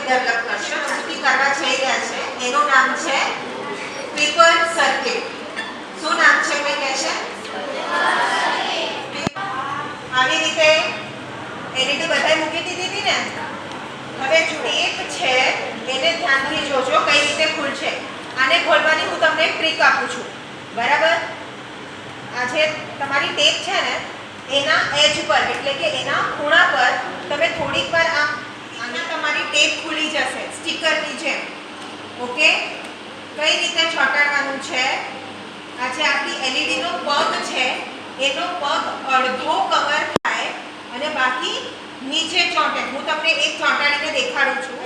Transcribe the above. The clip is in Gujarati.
ડેવલપ કરશે, પ્રસ્તુતિ કરવા જઈ રહ્યા છે. એનું નામ છે ક્લિપર સર્કિટ. શું નામ છે? કોઈ કહે છે? આવી રીતે એલઈડી બધાય મૂકી દીધી હતી ને. હવે ટેપ છે એને ધ્યાનથી જોજો કઈ રીતે ખુલશે. આને ખોલવાની હું તમને ટ્રીક આપું છું, બરાબર? આ જે તમારી ટેપ છે ને એના એજ પર એટલે કે એના ખૂણા પર તમે થોડીક વાર આના તમારી ટેપ ખુલી જશે સ્ટીકરની જેમ. ઓકે, કઈ રીતે ચોંટાડવાનું છે? આ જે આપણી એલઈડી નો પગ છે એનો પગ અડધો કવર થાય અને બાકી નીચે ચોંટે. હું તમને એક ચોંટાડીને દેખાડું છું.